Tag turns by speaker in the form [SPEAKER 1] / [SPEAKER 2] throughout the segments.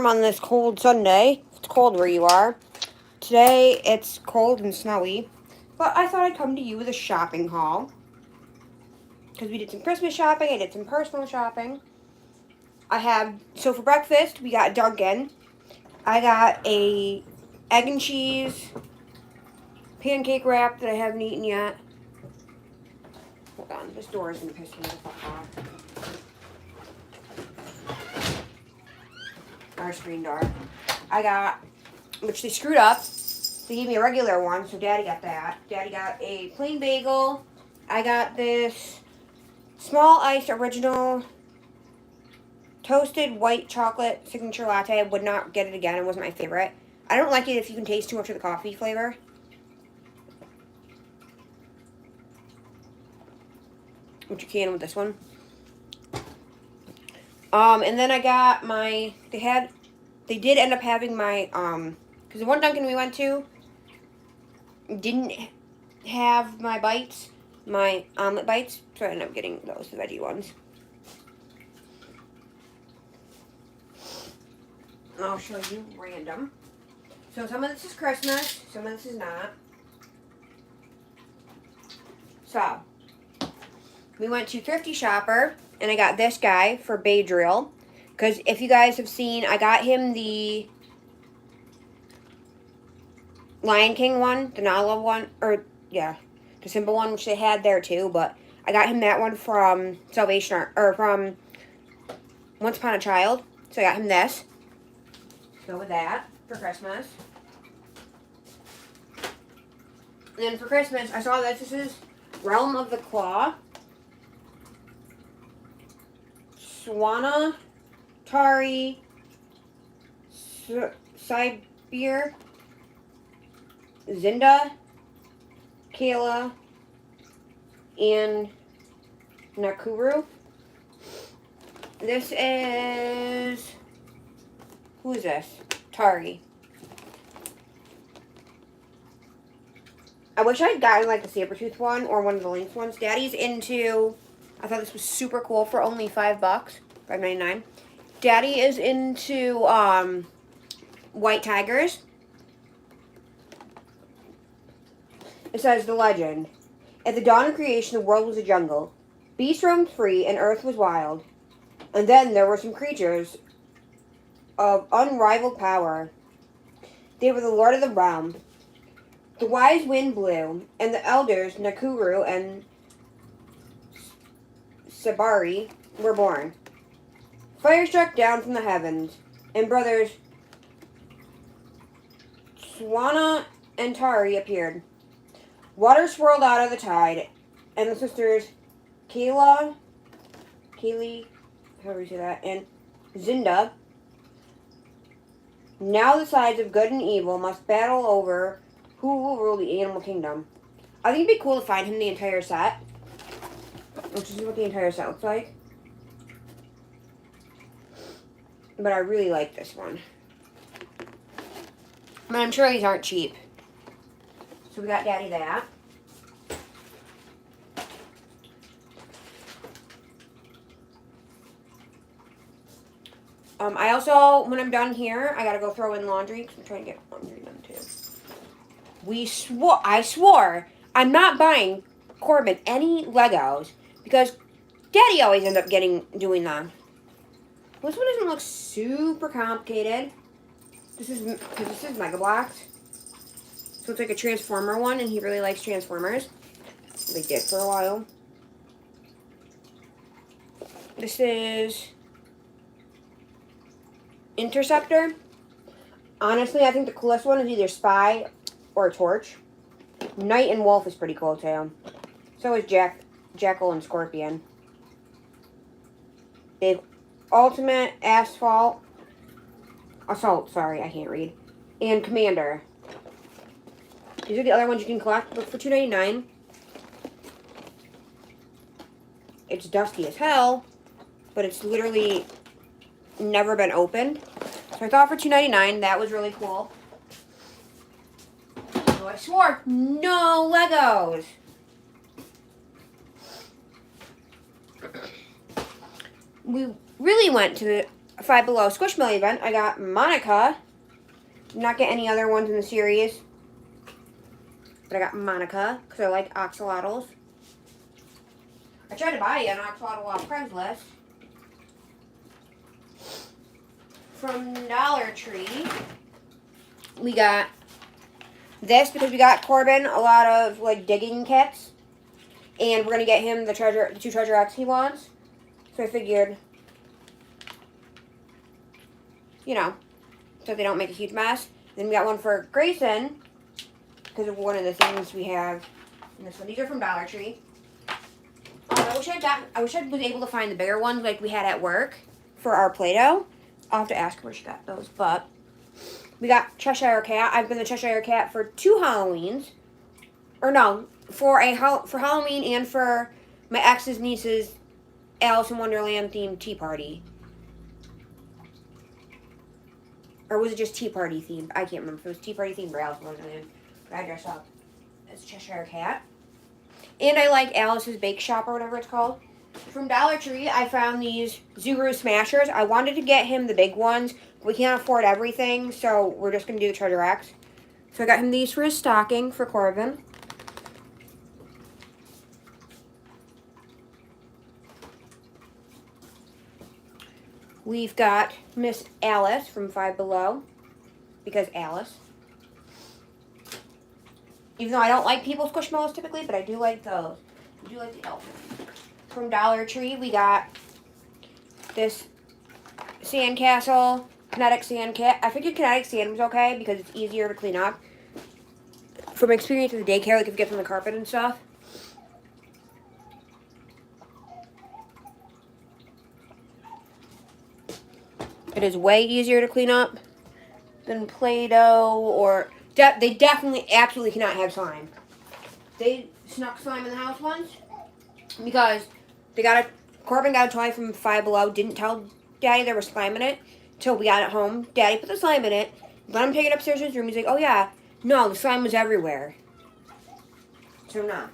[SPEAKER 1] warm on this cold Sunday. It's cold where you are. Today it's cold and snowy. But I thought I'd come to you with a shopping haul. Because we did some Christmas shopping. I did some personal shopping. So for breakfast, we got Dunkin'. I got a egg and cheese pancake wrap that I haven't eaten yet. Hold on, this door is going to piss me the fuck off. Our screen door. Which they screwed up. They gave me a regular one, so Daddy got that. Daddy got a plain bagel. I got this small iced original toasted white chocolate signature latte. I would not get it again. It wasn't my favorite. I don't like it if you can taste too much of the coffee flavor. Which you can with this one. And then I got they did end up having my, because the one Dunkin' we went to didn't have my bites, my omelet bites, so I ended up getting those, the veggie ones. I'll show you random. So some of this is Christmas, some of this is not. So, we went to Thrifty Shopper, and I got this guy for Beedrill. Because if you guys have seen, I got him the Lion King one, the Nala one, the Simba one, which they had there too. But I got him that one from from Once Upon a Child. So I got him this. Go with that for Christmas. And then for Christmas, I saw that this is Realm of the Claw. Swana, Tari, Sibir, Zinda, Kayla, and Nakuru. This is... Who is this? Tari. I wish I had gotten like the Sabretooth one or one of the Lynx ones. Daddy's into... I thought this was super cool for only $5, $5.99. Daddy is into white tigers. It says the legend. At the dawn of creation, the world was a jungle. Beasts roamed free and earth was wild. And then there were some creatures of unrivaled power. They were the lord of the realm. The wise wind blew, and the elders, Nakuru and Sabari, were born. Fire struck down from the heavens, and brothers Swana and Tari appeared. Water swirled out of the tide, and the sisters Kaylee, however you say that, and Zinda. Now the sides of good and evil must battle over who will rule the animal kingdom. I think it'd be cool to find him the entire set. Which is what the entire set looks like. But I really like this one. But I'm sure these aren't cheap. So we got Daddy that. I also, when I'm done here, I gotta go throw in laundry because I'm trying to get laundry done too. I swore I'm not buying Corbin any Legos because Daddy always ends up doing them. This one doesn't look super complicated. This is Mega Bloks. So it's like a Transformer one, and he really likes Transformers. They did for a while. This is Interceptor. Honestly, I think the coolest one is either Spy or Torch. Knight and Wolf is pretty cool too. So is Jackal and Scorpion. They have Ultimate, Assault, sorry, I can't read. And Commander. These are the other ones you can collect, but for $2.99. It's dusty as hell, but it's literally never been opened. So I thought for $2.99 that was really cool. So I swore, no Legos. We really went to Five Below Squishmallow event, I got Monica. Did not get any other ones in the series. But I got Monica, because I like axolotls. I tried to buy an axolotl off Craigslist. From Dollar Tree, we got this because we got Corbin a lot of like digging kits, and we're gonna get him the two Treasure X he wants. So I figured, you know, so they don't make a huge mess. Then we got one for Grayson because of one of the things we have in this one. These are from Dollar Tree. I wish I was able to find the bigger ones like we had at work for our Play-Doh. I'll have to ask her where she got those, but we got Cheshire Cat. I've been the Cheshire Cat for 2 Halloweens. Or no, for Halloween and for my ex's niece's Alice in Wonderland themed tea party. Or was it just tea party themed? I can't remember if it was tea party themed or Alice in Wonderland. But I dressed up as Cheshire Cat. And I like Alice's Bake Shop or whatever it's called. From Dollar Tree, I found these Zuru Smashers. I wanted to get him the big ones. We can't afford everything, so we're just going to do the Treasure X. So I got him these for his stocking for Corbin. We've got Miss Alice from Five Below, because Alice. Even though I don't like people squishmallows typically, but I do like those. I do like the elephant. From Dollar Tree, we got this sandcastle, kinetic sand cat. I figured kinetic sand was okay because it's easier to clean up. From experience with the daycare, like if you get from the carpet and stuff. It is way easier to clean up than Play-Doh or... they definitely, absolutely cannot have slime. They snuck slime in the house once because Corbin got a toy from Five Below, didn't tell Daddy there was slime in it until we got it home. Daddy put the slime in it, let him take it upstairs to his room. He's like, oh yeah, no, the slime was everywhere. So no.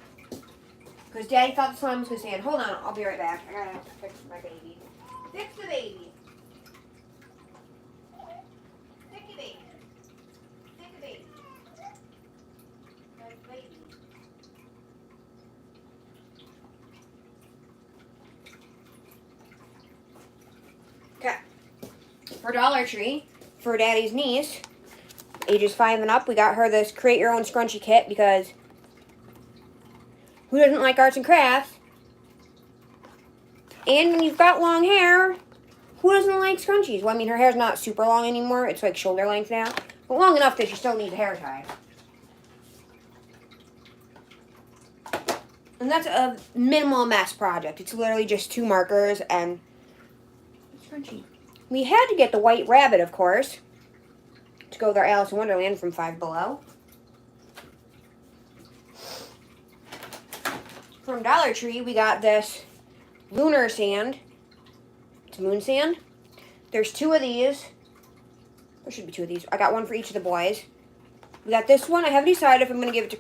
[SPEAKER 1] Because Daddy thought the slime was his hand. Hold on, I'll be right back. I gotta fix my baby. Fix the baby. Fix the baby. Fix the baby. Fix the baby. Okay. For Dollar Tree, for Daddy's niece, ages 5 and up, we got her this Create Your Own Scrunchie kit because who doesn't like arts and crafts? And when you've got long hair, who doesn't like scrunchies? Well, I mean, her hair's not super long anymore. It's like shoulder length now. But long enough that she still needs a hair tie. And that's a minimal mess project. It's literally just 2 markers and scrunchie. We had to get the White Rabbit, of course, to go with our Alice in Wonderland from Five Below. From Dollar Tree, we got this lunar sand. It's moon sand. There's 2 of these. There should be 2 of these. I got one for each of the boys. We got this one. I haven't decided if I'm going to give it to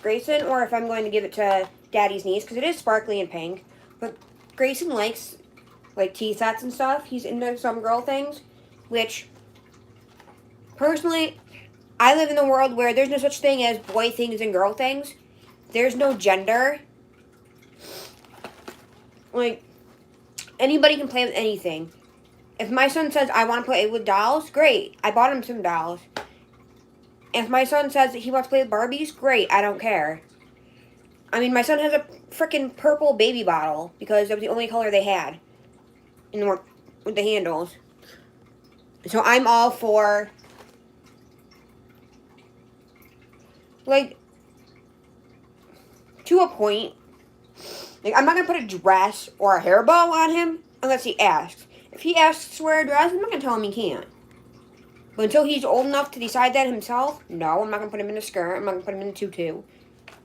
[SPEAKER 1] Grayson or if I'm going to give it to Daddy's niece because it is sparkly and pink. But Grayson likes like tea sets and stuff. He's into some girl things, which personally, I live in a world where there's no such thing as boy things and girl things. There's no gender. Like, anybody can play with anything. If my son says, I want to play with dolls, great. I bought him some dolls. If my son says that he wants to play with Barbies, great. I don't care. I mean, my son has a freaking purple baby bottle because that was the only color they had in the, with the handles. So I'm all for, like, to a point. Like, I'm not going to put a dress or a hair bow on him unless he asks. If he asks to wear a dress, I'm not going to tell him he can't. But until he's old enough to decide that himself, no, I'm not going to put him in a skirt. I'm not going to put him in a tutu.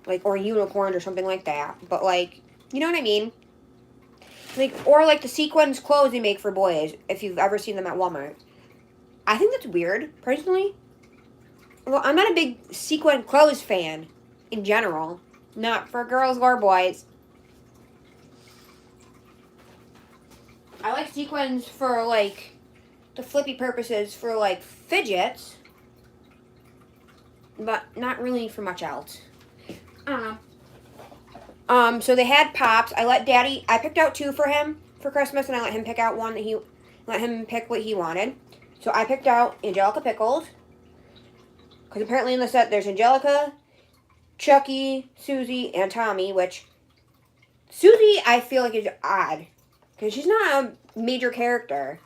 [SPEAKER 1] Like, or unicorns or something like that. But, like, you know what I mean? Like, or, like, the sequins clothes they make for boys, if you've ever seen them at Walmart. I think that's weird, personally. Well, I'm not a big sequin clothes fan, in general. Not for girls or boys. I like sequins for, like, the flippy purposes for like fidgets, but not really for much else. I don't know. So they had Pops. I picked out 2 for him for Christmas, and I let him pick out one let him pick what he wanted. So I picked out Angelica Pickles, because apparently in the set there's Angelica, Chucky, Susie, and Tommy, which Susie I feel like is odd, because she's not a major character.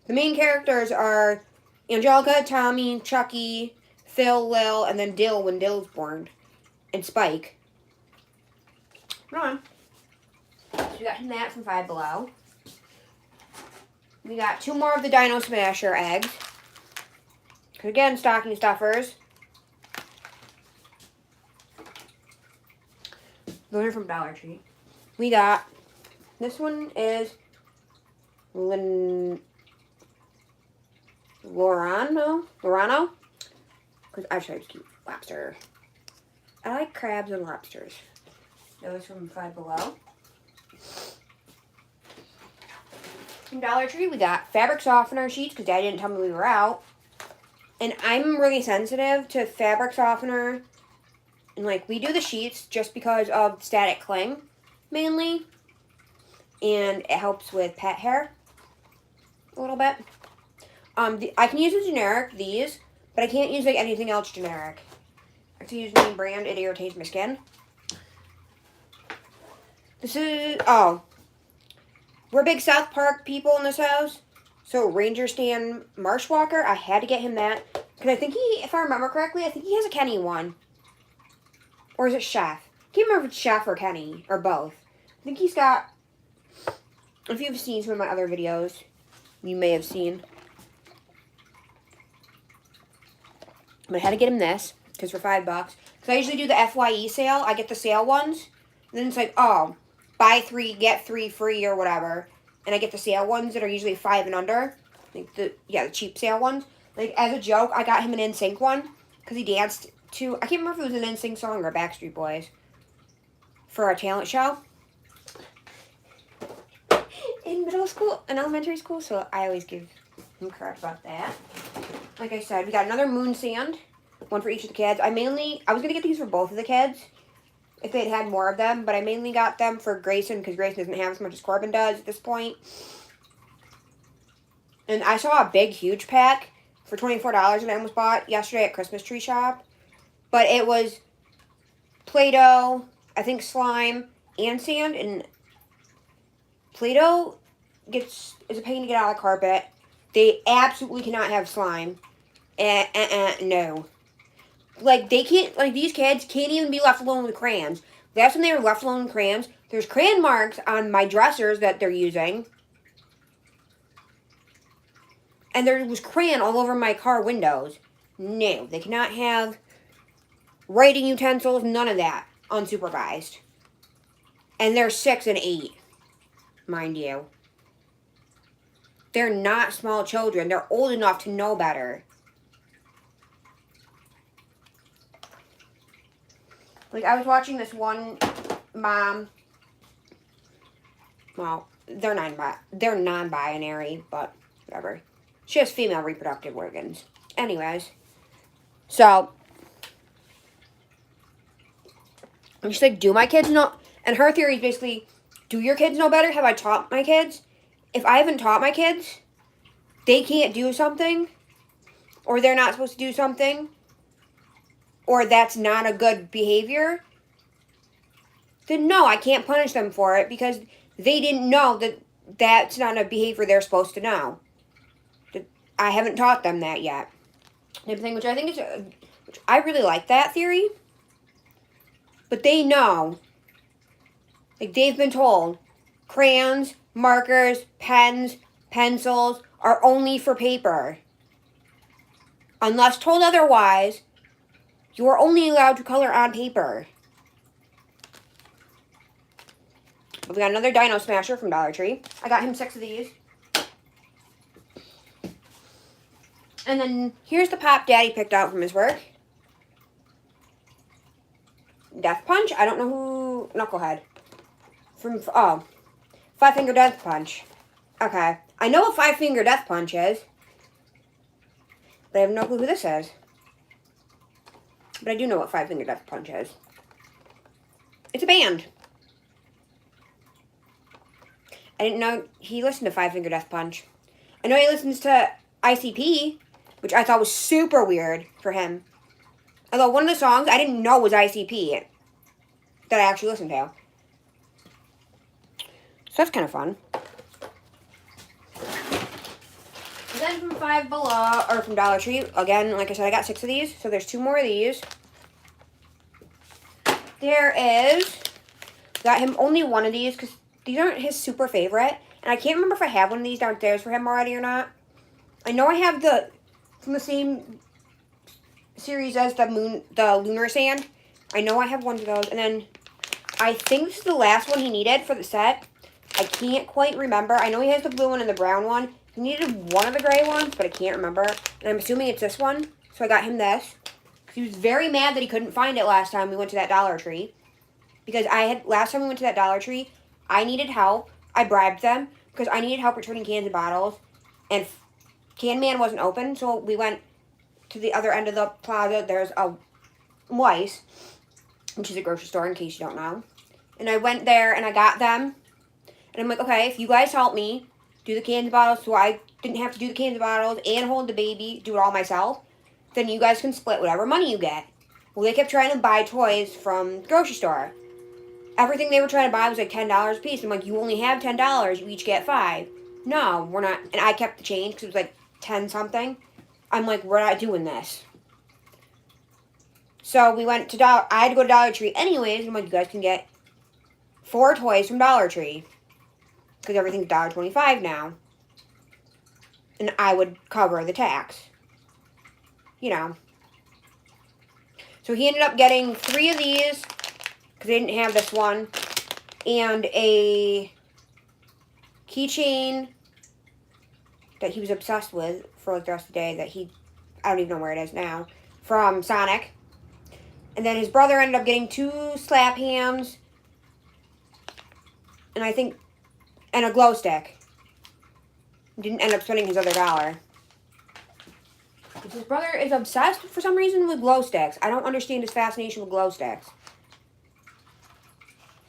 [SPEAKER 1] The main characters are Angelica, Tommy, Chucky, Phil, Lil, and then Dill when Dill's born, and Spike. Hold on. So we got him that from Five Below. We got 2 more of the Dino Smasher eggs. Again, stocking stuffers. Those are from Dollar Tree. We got, this one is Lorano? Because I tried to keep lobster. I like crabs and lobsters. Those from Five Below. From Dollar Tree, we got fabric softener sheets, because Dad didn't tell me we were out. And I'm really sensitive to fabric softener. And, like, we do the sheets just because of static cling, mainly. And it helps with pet hair a little bit. I can use the generic, these, but I can't use, like, anything else generic. I have to use name brand. It irritates my skin. This is, we're big South Park people in this house. So Ranger Stan Marshwalker, I had to get him that. Because I think if I remember correctly, I think he has a Kenny one. Or is it Chef? I can't remember if it's Chef or Kenny, or both. I think he's got, if you've seen some of my other videos, you may have seen. But I had to get him this, because for $5. Because I usually do the FYE sale. I get the sale ones. And then it's like, oh, buy 3, get 3 free or whatever. And I get the sale ones that are usually 5 and under. Like the cheap sale ones. Like, as a joke, I got him an NSYNC one. Because he danced to, I can't remember if it was an NSYNC song or Backstreet Boys. For a talent show. In elementary school. So I always give him crap about that. Like I said, we got another moon sand. One for each of the kids. I was going to get these for both of the kids. If they'd had more of them. But I mainly got them for Grayson. Because Grayson doesn't have as much as Corbin does at this point. And I saw a big, huge pack for $24 that I almost bought yesterday at Christmas Tree Shop. But it was Play-Doh, I think slime, and sand. And Play-Doh is a pain to get out of the carpet. They absolutely cannot have slime. No. Like, they can't, like, these kids can't even be left alone with crayons. That's when they were left alone with crayons. There's crayon marks on my dressers that they're using. And there was crayon all over my car windows. No, they cannot have writing utensils, none of that, unsupervised. And they're 6 and 8, mind you. They're not small children. They're old enough to know better. Like, I was watching this one mom. Well, they're non-binary, but whatever. She has female reproductive organs. Anyways. So, and she's like, do my kids know? And her theory is basically, do your kids know better? Have I taught my kids? If I haven't taught my kids, they can't do something, or they're not supposed to do something, or that's not a good behavior, then no, I can't punish them for it because they didn't know that that's not a behavior they're supposed to know. I haven't taught them that yet. Which I think is, which I really like that theory. But they know, like they've been told, crayons, markers, pens, pencils are only for paper. Unless told otherwise, you are only allowed to color on paper. We got another Dino Smasher from Dollar Tree. I got him 6 of these. And then here's the pop Daddy picked out from his work. Death Punch? I don't know who... Knucklehead. Five Finger Death Punch. Okay. I know what 5 Finger Death Punch is. But I have no clue who this is. But I do know what Five Finger Death Punch is. It's a band. I didn't know he listened to Five Finger Death Punch. I know he listens to ICP, which I thought was super weird for him. Although one of the songs I didn't know was ICP that I actually listened to. So that's kind of fun. And then from Five Below, or from Dollar Tree, again, like I said, I got 6 of these. So there's 2 more of these. There is, got him only 1 of these because these aren't his super favorite. And I can't remember if I have one of these downstairs for him already or not. I know I have from the same series as the Lunar Sand. I know I have one of those. And then I think this is the last one he needed for the set. I can't quite remember. I know he has the blue one and the brown one. He needed one of the gray ones, but I can't remember. And I'm assuming it's this one. So I got him this. He was very mad that he couldn't find it last time we went to that Dollar Tree. Because last time we went to that Dollar Tree, I needed help. I bribed them because I needed help returning cans and bottles. And Can Man wasn't open, so we went to the other end of the plaza. There's a Weis, which is a grocery store in case you don't know. And I went there and I got them. And I'm like, okay, if you guys help me do the cans and bottles so I didn't have to do the cans and bottles and hold the baby, do it all myself, then you guys can split whatever money you get. Well, they kept trying to buy toys from the grocery store. Everything they were trying to buy was like $10 a piece. I'm like, you only have $10. You each get 5. No, we're not. And I kept the change because it was like 10 something. I'm like, we're not doing this. So we went to I had to go to Dollar Tree anyways. I'm like, you guys can get 4 toys from Dollar Tree. Because everything's $1.25 now. And I would cover the tax. You know. So he ended up getting 3 of these. Because they didn't have this one. And a keychain that he was obsessed with for like the rest of the day. I don't even know where it is now. From Sonic. And then his brother ended up getting 2 slap hands. And and a glow stick. Didn't end up spending his other $1. His brother is obsessed for some reason with glow sticks. I don't understand his fascination with glow sticks.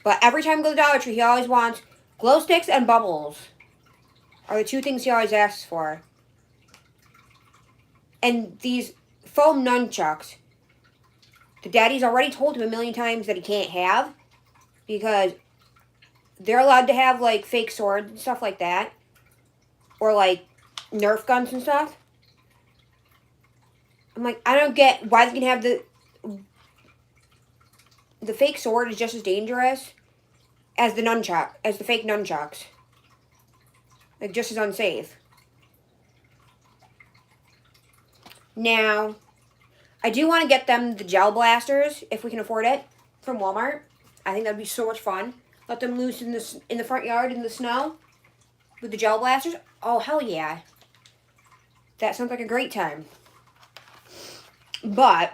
[SPEAKER 1] But every time we go to Dollar Tree, he always wants glow sticks and bubbles. Are the 2 things he always asks for. And these foam nunchucks, the daddy's already told him a million times that he can't have. Because they're allowed to have, like, fake swords and stuff like that. Or, like, Nerf guns and stuff. I'm like, I don't get why they can have the fake sword is just as dangerous as the fake nunchucks. Like, just as unsafe. Now, I do want to get them the gel blasters, if we can afford it, from Walmart. I think that would be so much fun. Let them loose in the front yard in the snow with the gel blasters. Oh, hell yeah. That sounds like a great time. But,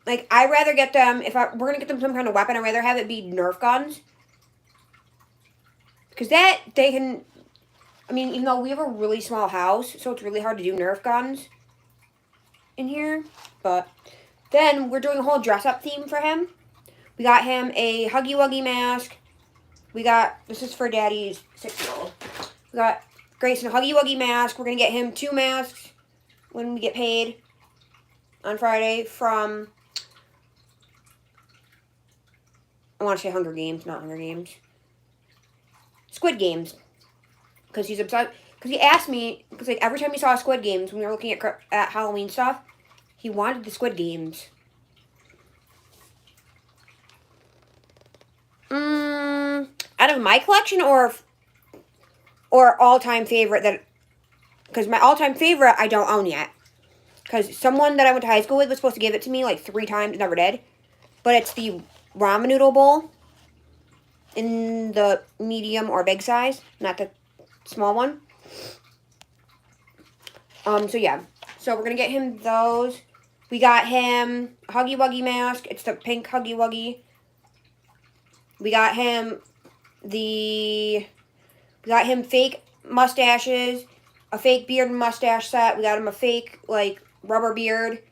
[SPEAKER 1] like, I'd rather get them, we're going to get them some kind of weapon, I'd rather have it be Nerf guns. Because that, they can, I mean, even though we have a really small house, so it's really hard to do Nerf guns in here. But then we're doing a whole dress-up theme for him. We got him a Huggy Wuggy mask. This is for Daddy's 6-year-old. We got Grayson a Huggy Wuggy mask. We're going to get him 2 masks when we get paid on Friday from, I want to say Hunger Games, not Hunger Games. Squid Games. Because he's obsessed. Because he asked me, because like every time he saw Squid Games when we were looking at Halloween stuff, he wanted the Squid Games. Out of my collection or all-time favorite because my all-time favorite I don't own yet. Because someone that I went to high school with was supposed to give it to me like 3 times, never did. But it's the ramen noodle bowl in the medium or big size, not the small one. So yeah. So we're going to get him those. We got him a Huggy Wuggy mask. It's the pink Huggy Wuggy. We got him fake mustaches a fake beard and mustache set. We got him a fake, like, rubber beard.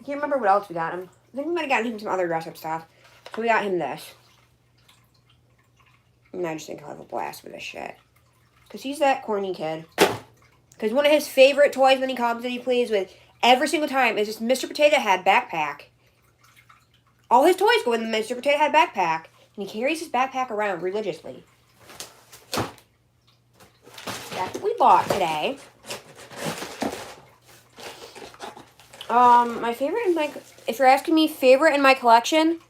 [SPEAKER 1] I can't remember what else we got him. I think we might have gotten him some other dress-up stuff. So we got him this. And I just think he'll have a blast with this shit. Because he's that corny kid. Because one of his favorite toys when he comes and he plays with every single time is this Mr. Potato Head backpack. All his toys go in the Mr. Potato Head backpack. And he carries his backpack around religiously. That's what we bought today. My favorite in my... If you're asking me favorite in my collection,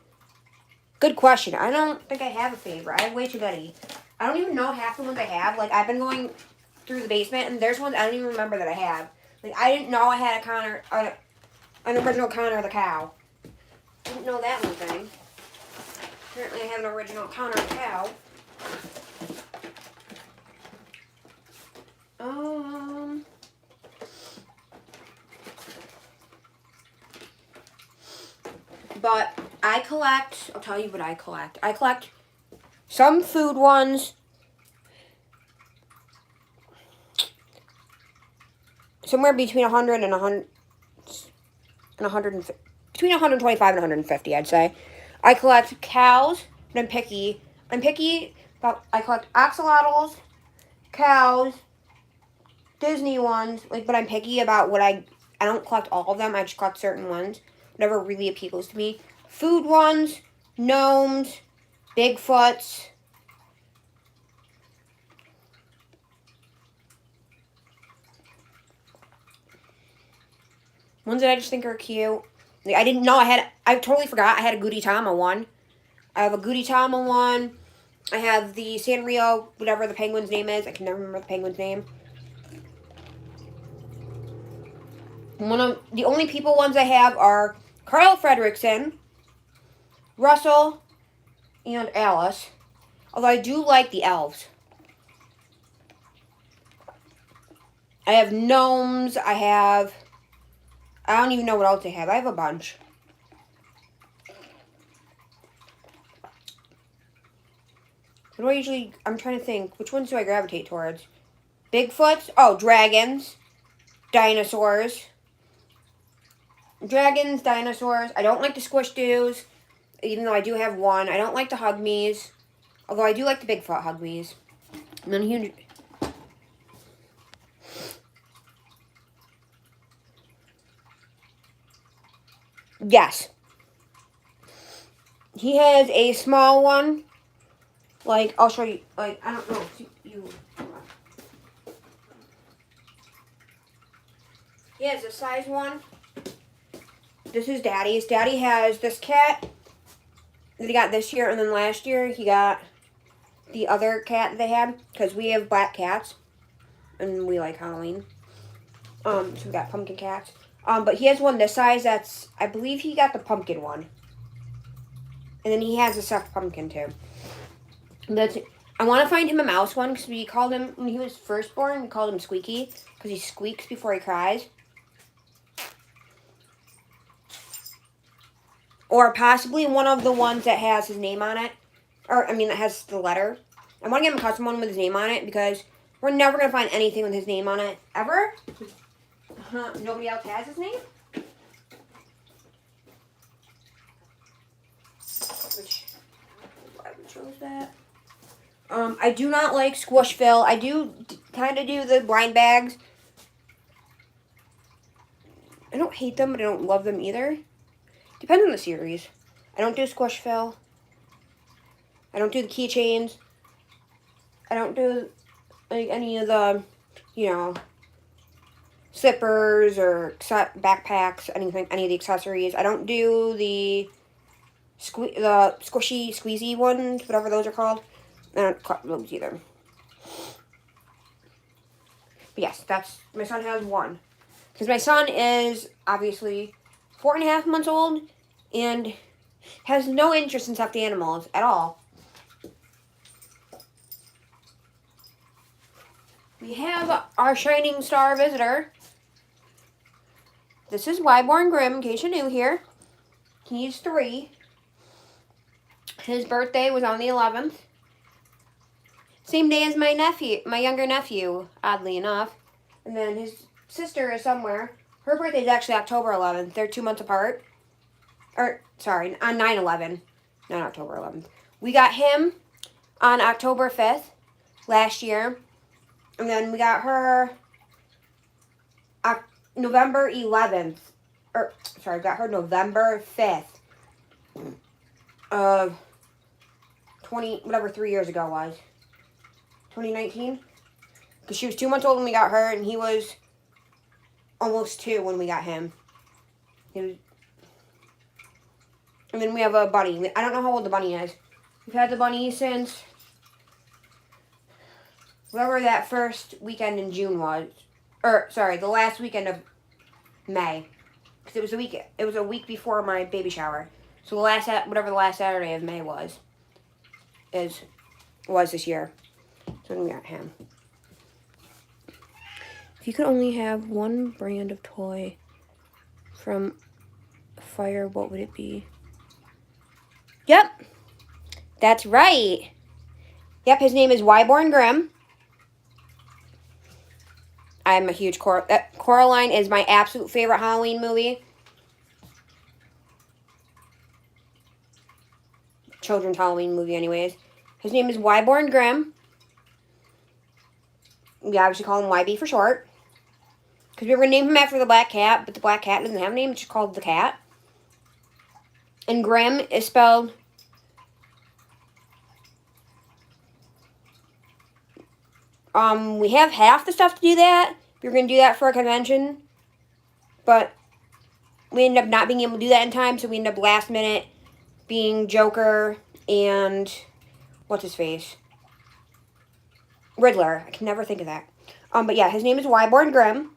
[SPEAKER 1] good question. I don't think I have a favorite. I have way too many. I don't even know half the ones I have. Like, I've been going through the basement, and there's ones I don't even remember that I have. Like, I didn't know I had a Connor... an original Connor the Cow. Didn't know that one thing. Apparently I have an original Connor the Cow. But I collect, I'll tell you what I collect. I collect some food ones. Somewhere between 100 and 100 and 150. Between 125 and 150, I'd say. I collect cows, but I'm picky. But I collect axolotls, cows, Disney ones, like, but I'm picky about what I don't collect all of them. I just collect certain ones. Whatever really appeals to me. Food ones, gnomes, Bigfoots. Ones that I just think are cute. Like, I didn't know I totally forgot I had a Gudetama one. I have a Gudetama one. I have the Sanrio, whatever the penguin's name is. I can never remember the penguin's name. One of the only people ones I have are Carl Fredricksen, Russell, and Alice. Although I do like the elves. I have gnomes. I don't even know what else I have. I have a bunch. What do I usually... I'm trying to think. Which ones do I gravitate towards? Bigfoots. Oh, dragons. Dinosaurs. Dragons, dinosaurs. I don't like the Squish-Doos, even though I do have one. I don't like the Hug-Me's, although I do like the Bigfoot Hug-Me's. And then huge... Yes. He has a small one. Like, I'll show you. Like, I don't know if you... He has a size one. This is Daddy's. Daddy has this cat that he got this year, and then last year he got the other cat that they had, because we have black cats, and we like Halloween. So we got pumpkin cats. But he has one this size that's, I believe he got the pumpkin one. And then he has a stuffed pumpkin, too. I want to find him a mouse one, because we called him, when he was first born, we called him Squeaky, because he squeaks before he cries. Or possibly one of the ones that has his name on it. Or, I mean, that has the letter. I want to get him a custom one with his name on it, because we're never going to find anything with his name on it, ever. Nobody else has his name. Which chose that. I do not like Squishville. I do kind of do the blind bags. I don't hate them, but I don't love them either. Depends on the series. I don't do Squishville. I don't do the keychains. I don't do like any of the, you know, slippers or backpacks, anything, any of the accessories. I don't do the squishy, squeezy ones, whatever those are called. I don't collect those either. But yes, my son has one. Because my son is obviously 4.5 months old and has no interest in stuffed animals at all. We have our Shining Star visitor. This is Wyborn Grimm, in case you're new here. He's 3. His birthday was on the 11th. Same day as my nephew, my younger nephew, oddly enough. And then his sister is somewhere. Her birthday is actually October 11th. They're 2 months apart. Or, sorry, on 9/11, not October 11th. We got him on October 5th last year. And then we got her November 11th. Or, sorry, got her November 5th of 3 years ago was. 2019? Because she was 2 months old when we got her, and he was almost 2 when we got him. And then we have a bunny. I don't know how old the bunny is. We've had the bunny since whatever that first weekend in June was. Or, sorry, the last weekend of May. Because it was a week before my baby shower. So whatever the last Saturday of May was this year. So we got him. If you could only have one brand of toy from Fire, what would it be? Yep. That's right. Yep, his name is Wyborn Grimm. I'm a huge Coraline is my absolute favorite Halloween movie. Children's Halloween movie, anyways. His name is Wyborn Grimm. We obviously call him YB for short. Because we were going to name him after the black cat, but the black cat doesn't have a name. It's just called the cat. And Grimm is spelled... we have half the stuff to do that. We were going to do that for a convention. But we ended up not being able to do that in time, so we ended up last minute being Joker and... what's his face? Riddler. I can never think of that. But yeah, his name is Wyborn Grimm.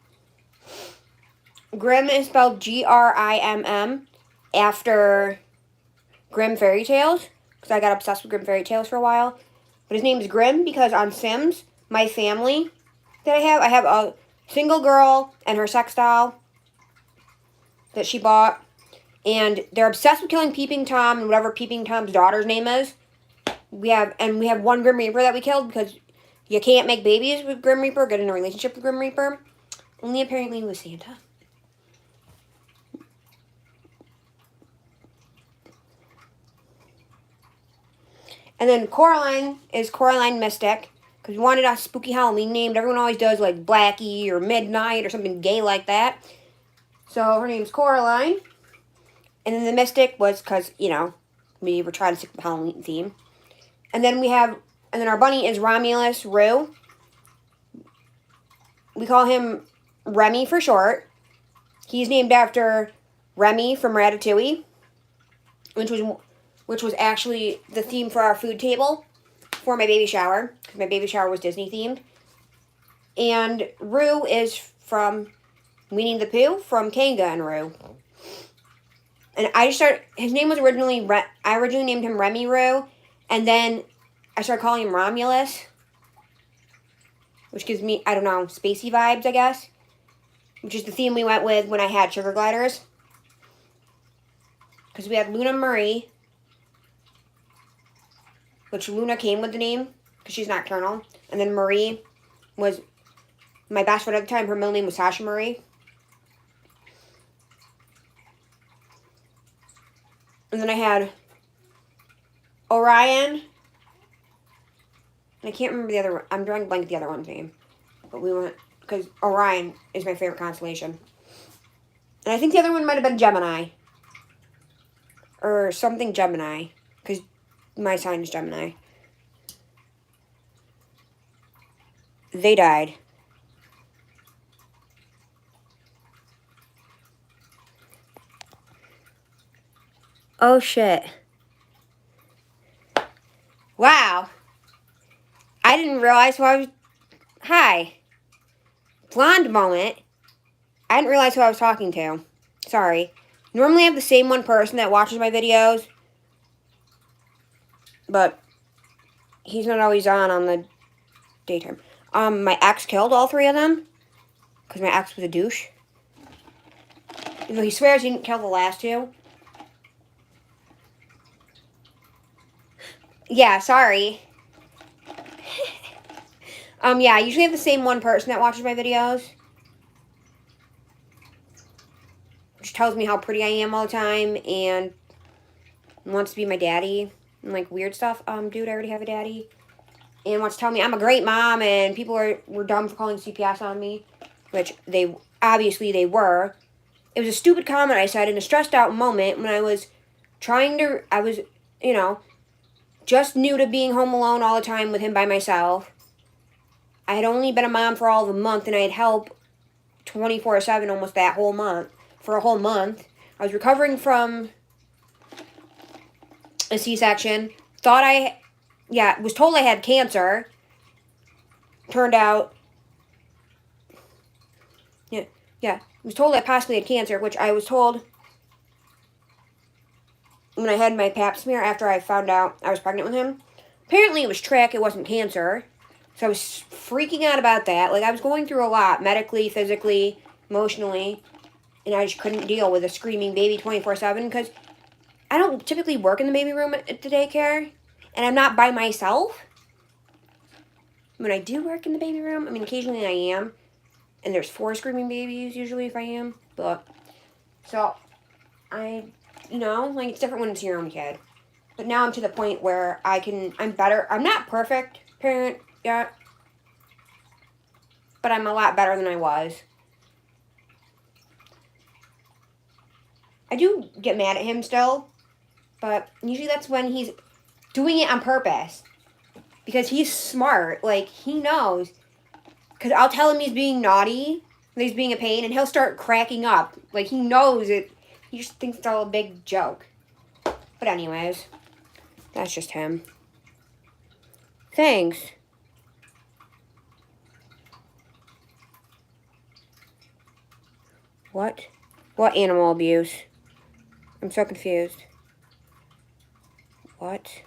[SPEAKER 1] Grimm is spelled Grimm after Grimm Fairy Tales. Because I got obsessed with Grimm Fairy Tales for a while. But his name is Grimm because on Sims, my family that I have a single girl and her sex doll that she bought. And they're obsessed with killing Peeping Tom and whatever Peeping Tom's daughter's name is. We have one Grim Reaper that we killed because you can't make babies with Grim Reaper, get in a relationship with Grim Reaper. Only apparently with Santa. And then Coraline is Coraline Mystic. Because we wanted a spooky Halloween named. Everyone always does like Blackie or Midnight or something gay like that. So her name's Coraline. And then the Mystic was because, you know, we were trying to stick with the Halloween theme. And then our bunny is Romulus Rue. We call him Remy for short. He's named after Remy from Ratatouille, which was actually the theme for our food table for my baby shower, because my baby shower was Disney themed. And Rue is from Winnie the Pooh, from Kanga and Rue. And his name was originally, I originally named him Remy Rue, and then I started calling him Romulus, which gives me, I don't know, spacey vibes, I guess. Which is the theme we went with when I had Sugar Gliders. Because we had Luna Marie, which Luna came with the name, because she's nocturnal. And then Marie was my best friend at the time. Her middle name was Sasha Marie. And then I had Orion. And I can't remember the other one. I'm drawing a blank at the other one's name. But we went, because Orion is my favorite constellation. And I think the other one might have been Gemini. Or something Gemini. Because my sign is Gemini. They died. Oh, shit. Wow. I didn't realize who I was... Hi. Blonde moment. I didn't realize who I was talking to. Sorry. Normally I have the same one person that watches my videos. But he's not always on the daytime. My ex killed all 3 of them. Because my ex was a douche. Even though he swears he didn't kill the last 2. Yeah, sorry. Yeah, I usually have the same one person that watches my videos. Which tells me how pretty I am all the time and wants to be my daddy and like weird stuff. Dude, I already have a daddy. And wants to tell me I'm a great mom and people were dumb for calling CPS on me. Which they obviously they were. It was a stupid comment I said in a stressed out moment when I was just new to being home alone all the time with him by myself. I had only been a mom for all of a month and I had help 24/7 almost that whole month. For a whole month. I was recovering from a C-section. Was told I had cancer. Turned out, was told I possibly had cancer, which I was told when I had my pap smear after I found out I was pregnant with him. Apparently it was trick, it wasn't cancer. So I was freaking out about that. Like, I was going through a lot, medically, physically, emotionally, and I just couldn't deal with a screaming baby 24/7 because I don't typically work in the baby room at the daycare, and I'm not by myself. When I do work in the baby room, I mean, occasionally I am, and there's 4 screaming babies usually if I am, but, so, it's different when it's your own kid. But now I'm to the point where I'm better. I'm not perfect parent yet, but I'm a lot better than I was. I do get mad at him still, but usually that's when he's doing it on purpose. Because he's smart. Like, he knows. Because I'll tell him he's being naughty, that he's being a pain, and he'll start cracking up. Like, he knows it. He just thinks it's all a big joke. But anyways, that's just him. Thanks. What? What animal abuse? I'm so confused. What?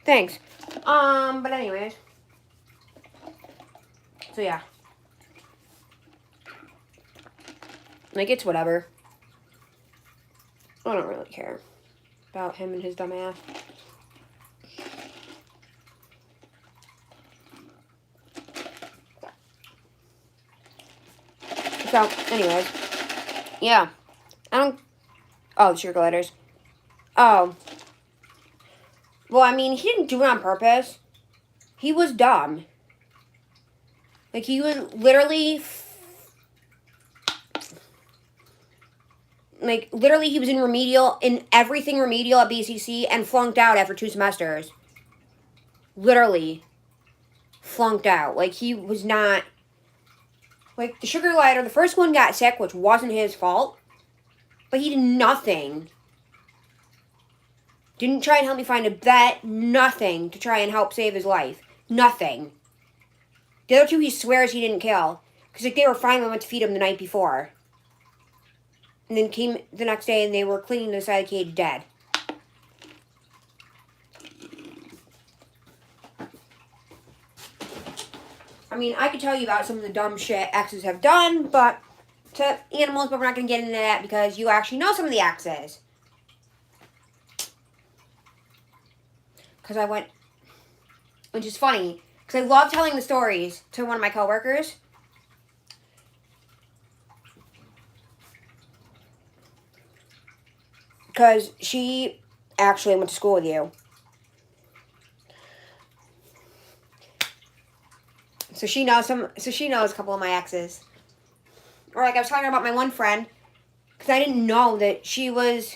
[SPEAKER 1] Thanks. But anyways. So yeah. Like, it's whatever. I don't really care about him and his dumb ass. So, anyways. Yeah. Oh, the sugar gliders. Oh. Well, I mean, he didn't do it on purpose. He was dumb. Like, he was literally... literally, he was in everything remedial at BCC and flunked out after 2 semesters. Literally. Flunked out. Like, he was not... Like, the sugar glider, the first one got sick, which wasn't his fault. But he did nothing. Didn't try and help me find a vet. Nothing to try and help save his life. Nothing. The other 2 he swears he didn't kill. Because, like, they were fine when I went to feed him the night before. And then came the next day and they were cleaning the side of the cage dead. I mean, I could tell you about some of the dumb shit exes have done, but to animals, but we're not going to get into that because you actually know some of the exes. Because I went, which is funny, because I love telling the stories to one of my coworkers. Because she actually went to school with you. So she knows a couple of my exes. Or like I was talking about my one friend, because I didn't know that she was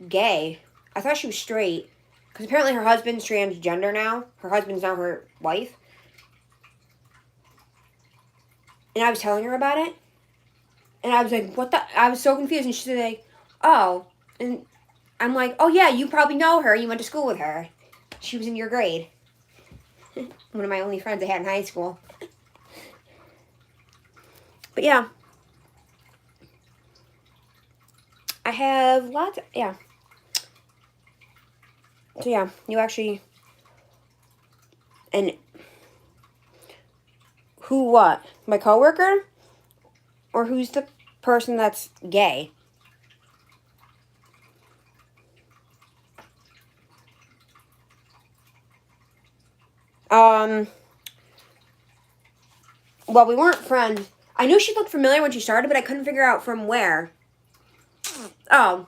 [SPEAKER 1] gay. I thought she was straight. Because apparently her husband's transgender now. Her husband's now her wife. And I was telling her about it. And I was like, what the? I was so confused. And she said, like, oh. And I'm like, oh yeah, you probably know her. You went to school with her. She was in your grade. One of my only friends I had in high school. But yeah. I have lots of, yeah. So yeah, you actually, and who what? My coworker? Or who's the person that's gay? Well, we weren't friends. I knew she looked familiar when she started, but I couldn't figure out from where. Oh.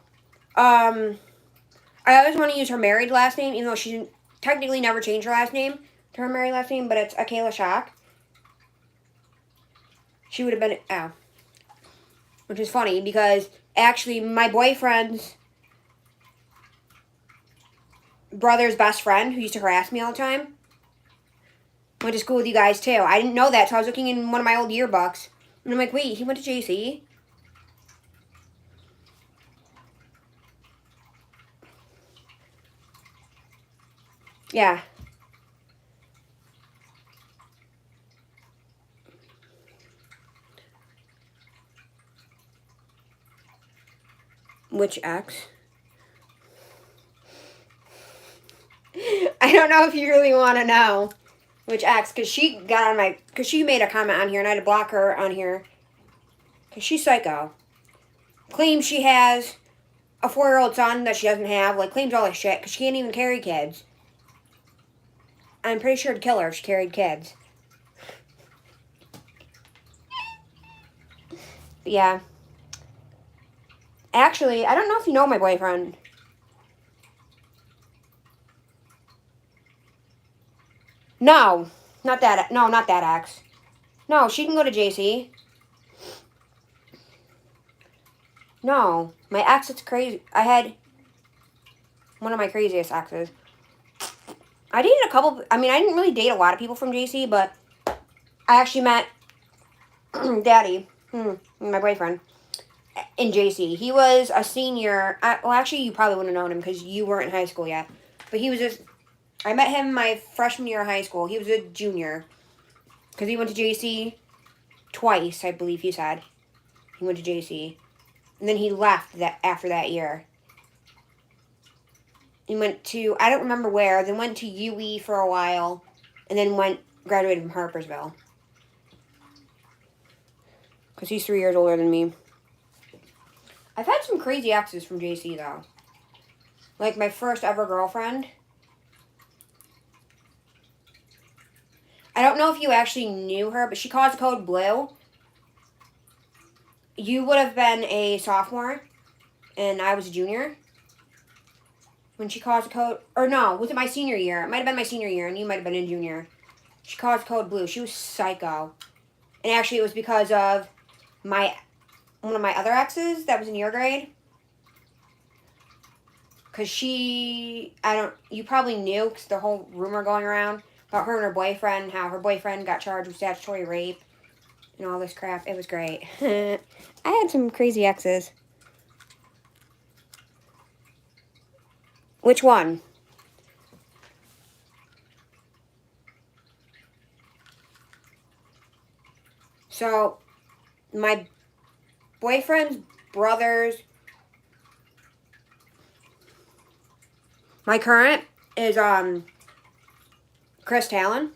[SPEAKER 1] I always want to use her married last name, even though she technically never changed her last name to her married last name, but it's Akela Shock. She would have been, which is funny because actually my boyfriend's brother's best friend, who used to harass me all the time, went to school with you guys too. I didn't know that, so I was looking in one of my old yearbooks, and I'm like, wait, he went to JC? Yeah. Which ex? I don't know if you really want to know which ex, because she got on my, because she made a comment on here, and I had to block her on here, because she's psycho. Claims she has a 4-year-old son that she doesn't have, like, claims all this shit, because she can't even carry kids. I'm pretty sure it'd kill her if she carried kids. But yeah. Actually, I don't know if you know my boyfriend. No, not that. No, not that ex. No, she can go to JC. No, my ex, it's crazy. I had one of my craziest exes. I dated a couple. I mean, I didn't really date a lot of people from JC, but I actually met Daddy, my boyfriend, in JC. He was a senior. Well, actually, you probably wouldn't have known him because you weren't in high school yet. But he was just. I met him my freshman year of high school. He was a junior because he went to JC twice, I believe he said. He went to JC. And then he left after that year. He went to, I don't remember where, then went to UE for a while, and then graduated from Harpersville. Because he's 3 years older than me. I've had some crazy exes from JC, though. Like my first ever girlfriend. I don't know if you actually knew her, but she caused code blue. You would have been a sophomore, and I was a junior. When she caused code, or no, was it my senior year? It might have been my senior year, and you might have been a junior. She caused code blue. She was psycho. And actually, it was because of one of my other exes that was in your grade. Because you probably knew, because the whole rumor going around about her and her boyfriend, how her boyfriend got charged with statutory rape and all this crap. It was great. I had some crazy exes. Which one? So, my boyfriend's brothers. My current is Chris Talon.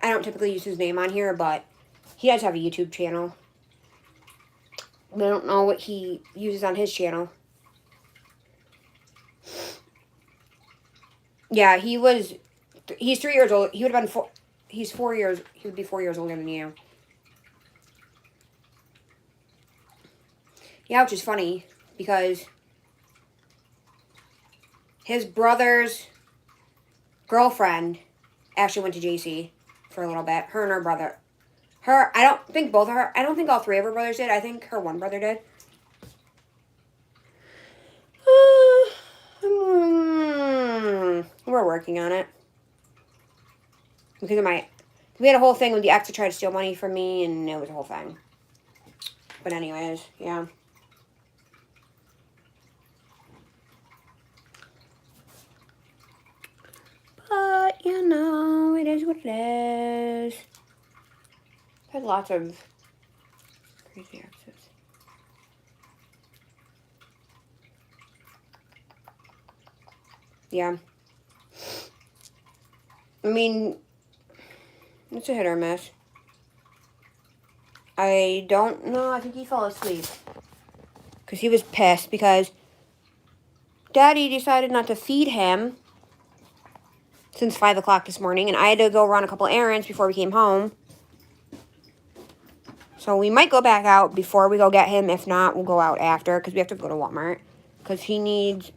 [SPEAKER 1] I don't typically use his name on here, but he does have a YouTube channel. I don't know what he uses on his channel. Yeah, he's 3 years old. He would have been he's 4 years, he would be 4 years older than you. Yeah, which is funny, because his brother's girlfriend actually went to JC for a little bit. Her and her brother. I don't think all three of her brothers did. I think her one brother did. We're working on it. Because we had a whole thing with the ex that tried to steal money from me, and it was a whole thing. But anyways, yeah. But, you know, it is what it is. I've had lots of crazy exes. Yeah. I mean, it's a hit or miss. I don't know. I think he fell asleep. Because he was pissed because Daddy decided not to feed him since 5 o'clock this morning, and I had to go run a couple errands before we came home. So we might go back out before we go get him. If not, we'll go out after, because we have to go to Walmart. Because he needs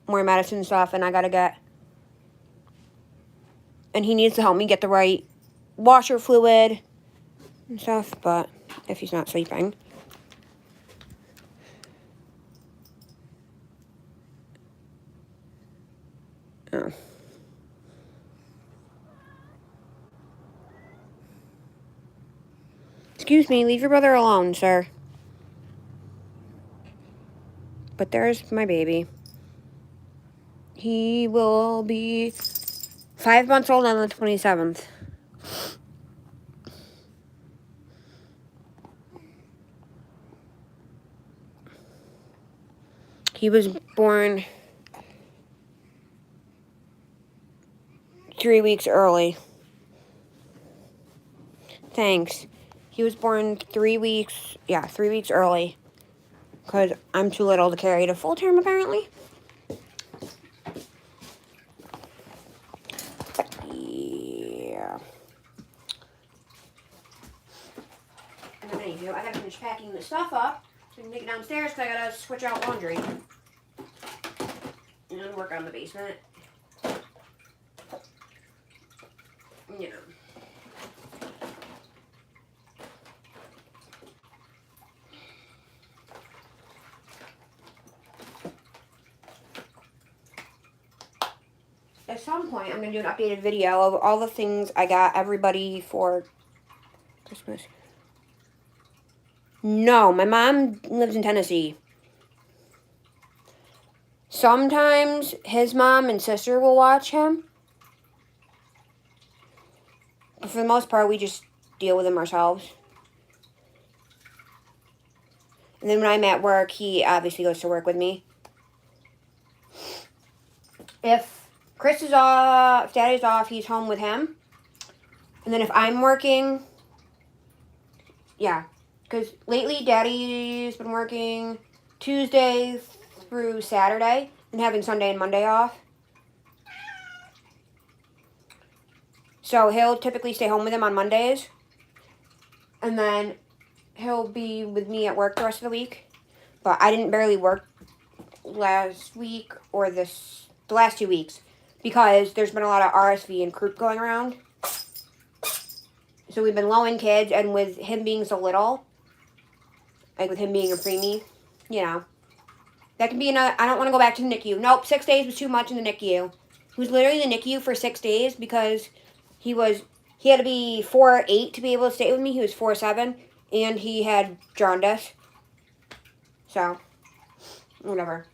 [SPEAKER 1] more medicine and stuff, and I gotta get... And he needs to help me get the right washer fluid and stuff, but if he's not sleeping. Oh. Excuse me, leave your brother alone, sir. But there's my baby. He will be 5 months old on the 27th. He was born 3 weeks early. Thanks. He was born 3 weeks, 3 weeks early. Because I'm too little to carry to full term, apparently. But, yeah. And then anywho, I gotta finish packing the stuff up so I can take it downstairs because I gotta switch out laundry. And work on the basement. You know. At some point, I'm going to do an updated video of all the things I got everybody for Christmas. No, my mom lives in Tennessee. Sometimes his mom and sister will watch him. But for the most part, we just deal with him ourselves. And then when I'm at work, he obviously goes to work with me. If Chris is off, if Daddy's off, he's home with him. And then if I'm working, because lately Daddy's been working Tuesday through Saturday and having Sunday and Monday off. So he'll typically stay home with him on Mondays. And then he'll be with me at work the rest of the week. But I didn't barely work last week or the last 2 weeks. Because there's been a lot of RSV and croup going around. So we've been low in kids, and with him being so little, like with him being a preemie, that can be another, I don't want to go back to the NICU. Nope, 6 days was too much in the NICU. He was literally in the NICU for 6 days because he had to be 4'8" to be able to stay with me. He was 4'7", and he had jaundice. So, whatever.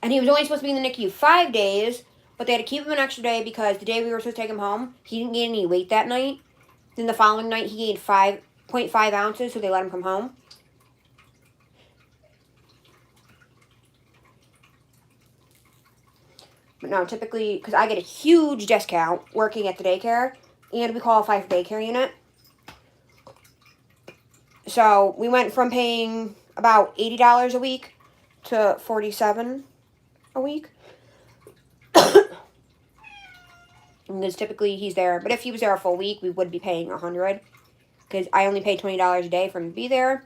[SPEAKER 1] And he was only supposed to be in the NICU 5 days, but they had to keep him an extra day because the day we were supposed to take him home, he didn't gain any weight that night. Then the following night, he gained 5.5 ounces, so they let him come home. But no, typically, because I get a huge discount working at the daycare, and we qualify for daycare unit. So we went from paying about $80 a week to $47 a week. Because typically he's there, but if he was there a full week, we would be paying $100. Because I only pay $20 a day for him to be there.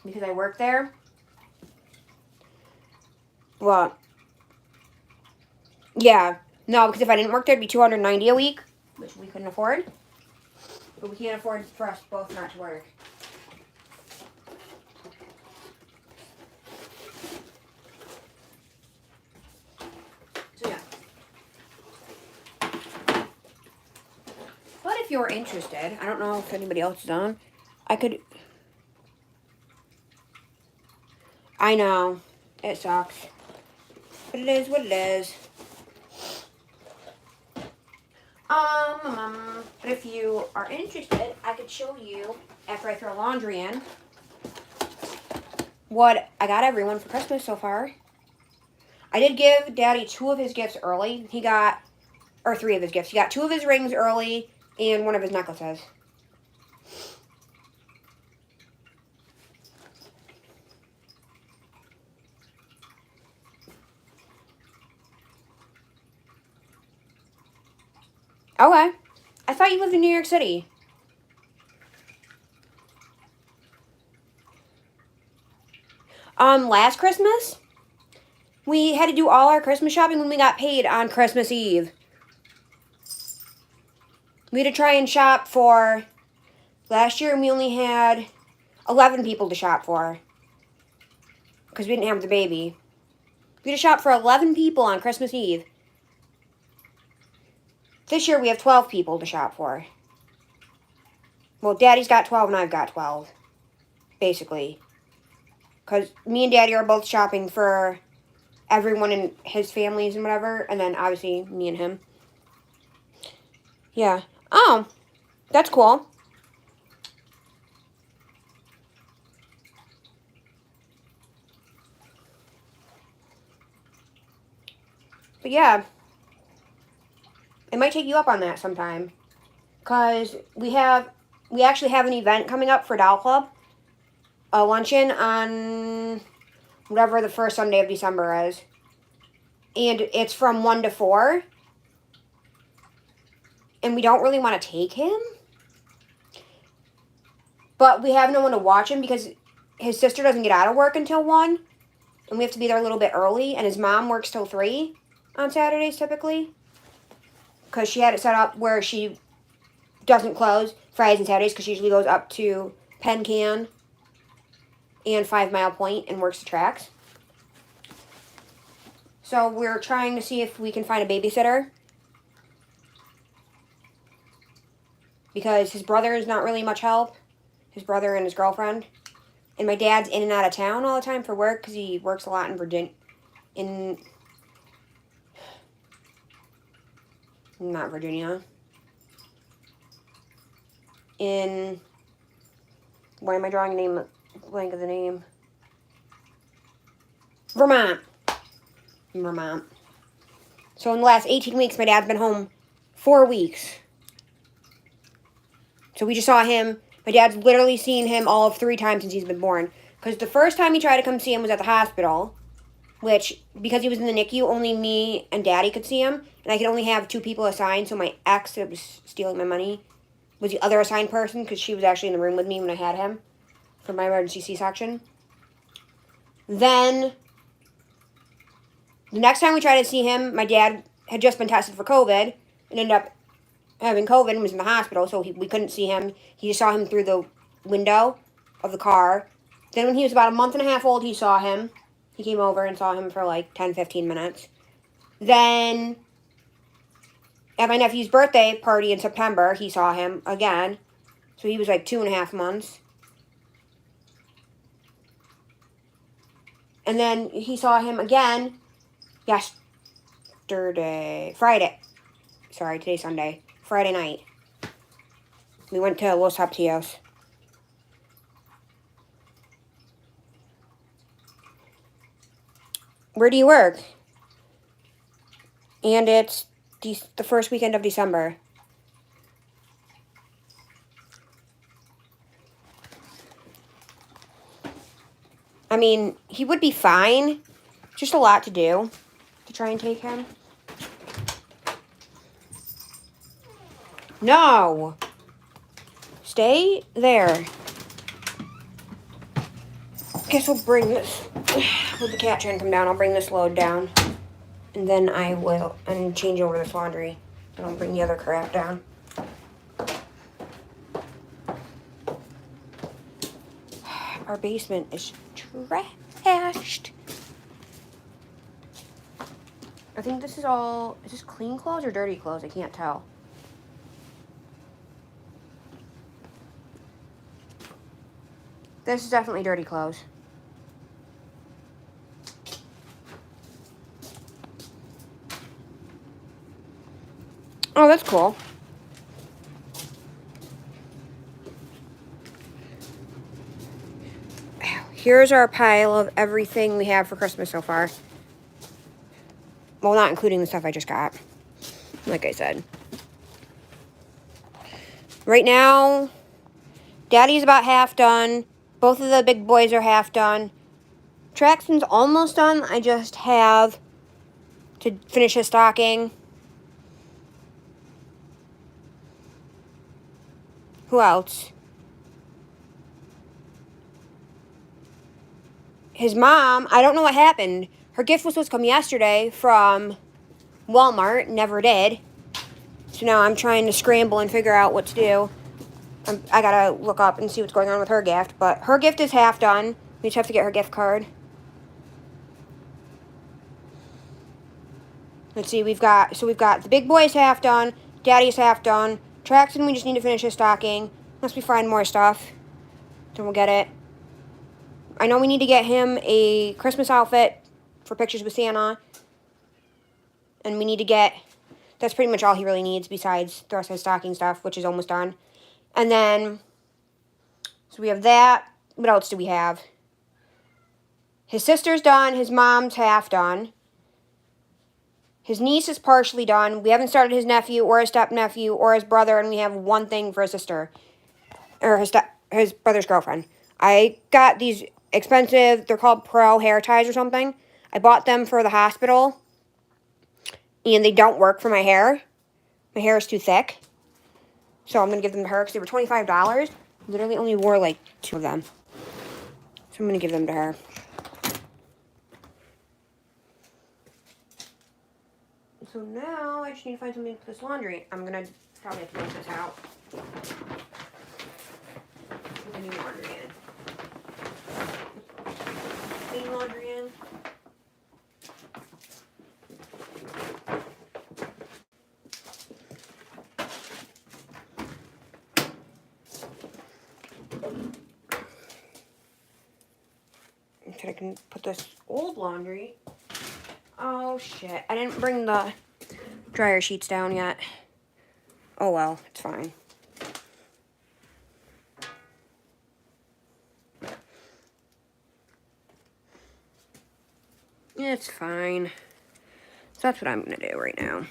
[SPEAKER 1] Because I work there. But, yeah. No, because if I didn't work there, it'd be $290 a week. Which we couldn't afford. But we can't afford for us both not to work. So, yeah. But if you're interested, I don't know if anybody else is on, I know, it sucks. But it is what it is. But if you are interested, I could show you, after I throw laundry in, what I got everyone for Christmas so far. I did give Daddy 2 of his gifts early. He got, or 3 of his gifts. He got 2 of his rings early and 1 of his necklaces. Okay. I thought you lived in New York City. Last Christmas, we had to do all our Christmas shopping when we got paid on Christmas Eve. We had to try and shop for last year, and we only had 11 people to shop for because we didn't have the baby. We had to shop for 11 people on Christmas Eve. This year, we have 12 people to shop for. Well, Daddy's got 12 and I've got 12, basically. Because me and Daddy are both shopping for everyone in his families and whatever, and then obviously me and him. Yeah. Oh, that's cool. But yeah, I might take you up on that sometime. Because we actually have an event coming up for Doll Club. A luncheon on whatever the first Sunday of December is. And it's from 1 to 4. And we don't really want to take him. But we have no one to watch him because his sister doesn't get out of work until 1. And we have to be there a little bit early. And his mom works till 3 on Saturdays typically. Because she had it set up where she doesn't close Fridays and Saturdays because she usually goes up to Penn Can and 5 Mile Point and works the tracks. So we're trying to see if we can find a babysitter. Because his brother is not really much help. His brother and his girlfriend. And my dad's in and out of town all the time for work because he works a lot in Virginia. Not Virginia. Why am I drawing a name, blank of the name? Vermont. So in the last 18 weeks, my dad's been home 4 weeks. So we just saw him. My dad's literally seen him all of 3 times since he's been born. Because the first time he tried to come see him was at the hospital. Which, because he was in the NICU, only me and Daddy could see him. And I could only have 2 people assigned. So my ex that was stealing my money was the other assigned person. Because she was actually in the room with me when I had him. For my emergency C-section. Then, the next time we tried to see him, my dad had just been tested for COVID. And ended up having COVID and was in the hospital. So we couldn't see him. He just saw him through the window of the car. Then when he was about a month and a half old, he saw him. He came over and saw him for like 10-15 minutes. Then, at my nephew's birthday party in September, he saw him again. So he was like 2.5 months. And then he saw him again Friday. Sorry, today's Sunday. Friday night. We went to Los Haptios. Where do you work? And it's the first weekend of December. I mean, he would be fine. Just a lot to do to try and take him. No. Stay there. Guess we'll bring this, with the cat trying to come down, I'll bring this load down. And then I will, and change over this laundry. And I'll bring the other crap down. Our basement is trashed. I think this is all, is this clean clothes or dirty clothes? I can't tell. This is definitely dirty clothes. Oh, that's cool. Here's our pile of everything we have for Christmas so far. Well, not including the stuff I just got. Like I said. Right now, Daddy's about half done. Both of the big boys are half done. Traxton's almost done. I just have to finish his stocking. Who else? His mom, I don't know what happened. Her gift was supposed to come yesterday from Walmart. Never did. So now I'm trying to scramble and figure out what to do. I gotta look up and see what's going on with her gift. But her gift is half done. We just have to get her gift card. Let's see, we've got the big boy's half done, Daddy's half done, Traxton we just need to finish his stocking. Unless we find more stuff, then we'll get it. I know we need to get him a Christmas outfit for pictures with Santa. And we need to get, that's pretty much all he really needs besides the rest of his stocking stuff, which is almost done. And then, so we have that. What else do we have? His sister's done, his mom's half done. His niece is partially done. We haven't started his nephew or his step-nephew or his brother, and we have one thing for his sister. Or his brother's girlfriend. I got these expensive, they're called Pro hair ties or something. I bought them for the hospital. And they don't work for my hair. My hair is too thick. So I'm going to give them to her because they were $25. Literally only wore like 2 of them. So I'm going to give them to her. So now I just need to find something to put this laundry. I'm going to probably have to dump this out. Put the new laundry in. Clean laundry in. I can put this old laundry. Oh shit, I didn't bring the dryer sheets down yet. Oh well, it's fine. It's fine. So that's what I'm gonna do right now.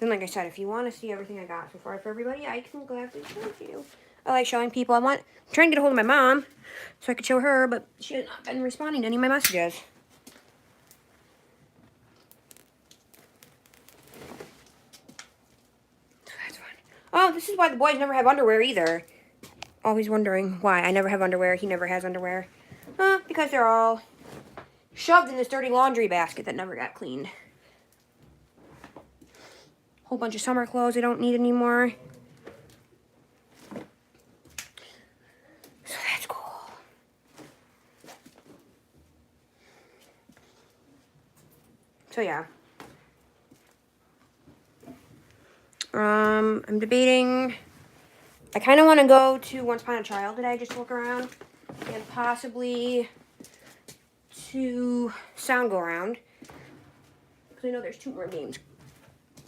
[SPEAKER 1] Then like I said, if you want to see everything I got so far for everybody, I can gladly show you. I like showing people. I'm trying to get a hold of my mom so I could show her, but she has not been responding to any of my messages. So that's fine. Oh, this is why the boys never have underwear either. Always wondering why I never have underwear. He never has underwear. Because they're all shoved in this dirty laundry basket that never got cleaned. Whole bunch of summer clothes I don't need anymore. So that's cool. So yeah. I'm debating. I kind of want to go to Once Upon a Child today, just to look around, and possibly to Sound Go Around. Because I know there's 2 more games